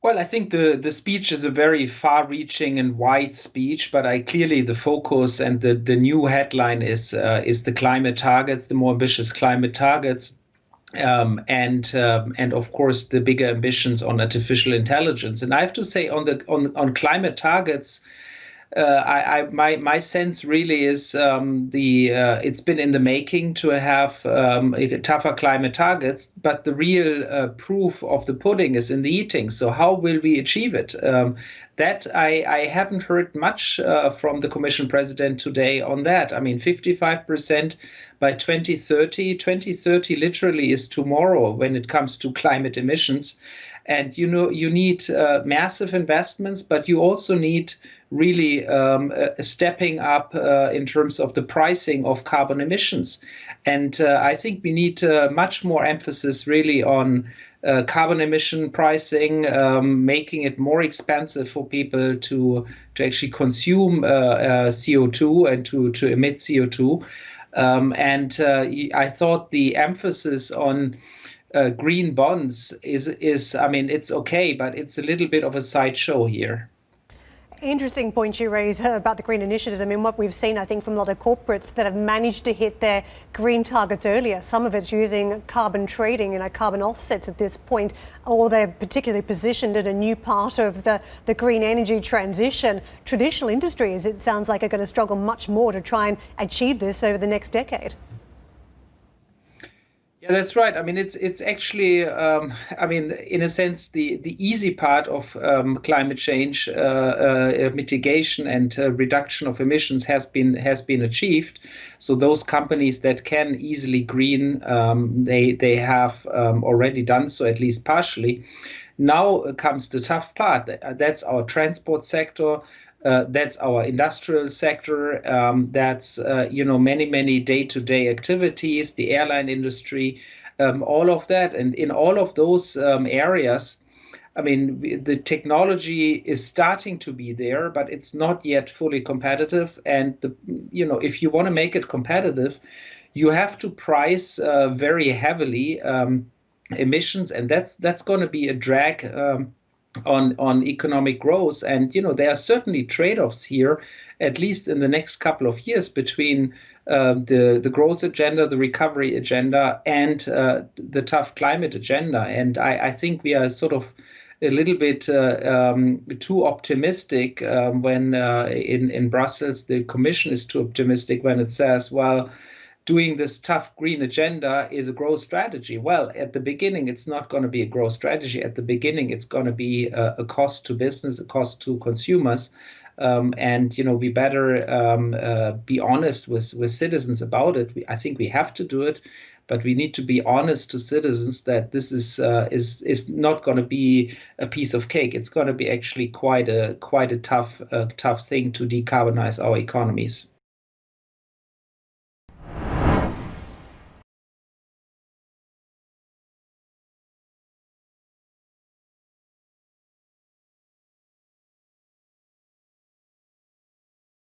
Well, I think the speech is a very far-reaching and wide speech, but I clearly the focus and the new headline is the climate targets, the more ambitious climate targets, and of course the bigger ambitions on artificial intelligence. And I have to say on climate targets, my sense really is the it's been in the making to have tougher climate targets, but the real proof of the pudding is in the eating. So how will we achieve it? That I haven't heard much from the Commission President today on that. I mean, 55% by 2030. 2030 literally is tomorrow when it comes to climate emissions. And you need massive investments, but you also need really stepping up in terms of the pricing of carbon emissions. And I think we need much more emphasis really on carbon emission pricing, making it more expensive for people to actually consume CO2 and to emit CO2. I thought the emphasis on green bonds is, I mean, it's okay, but it's a little bit of a sideshow here. Interesting point you raise about the green initiatives. I mean, what we've seen, I think, from a lot of corporates that have managed to hit their green targets earlier, some of it's using carbon trading and carbon offsets at this point, or they're particularly positioned in a new part of the green energy transition. Traditional industries, it sounds like, are going to struggle much more to try and achieve this over the next decade. Yeah, that's right. I mean, it's actually, I mean, in a sense, the easy part of climate change mitigation and reduction of emissions has been achieved. So those companies that can easily green, they have already done so, at least partially. Now comes the tough part. That's our transport sector. That's our industrial sector. That's many day-to-day activities, the airline industry, all of that, and in all of those areas, I mean, the technology is starting to be there, but it's not yet fully competitive. And if you want to make it competitive, you have to price very heavily emissions, and that's going to be a drag on economic growth. And there are certainly trade-offs here, at least in the next couple of years, between the growth agenda, the recovery agenda, and the tough climate agenda. And I think we are sort of a little bit too optimistic when in Brussels the Commission is too optimistic when it says, well, doing this tough green agenda is a growth strategy. Well, at the beginning, it's not going to be a growth strategy. At the beginning, it's going to be a cost to business, a cost to consumers. And we better be honest with citizens about it. I think we have to do it, but we need to be honest to citizens that this is not going to be a piece of cake. It's going to be actually quite a tough thing to decarbonize our economies.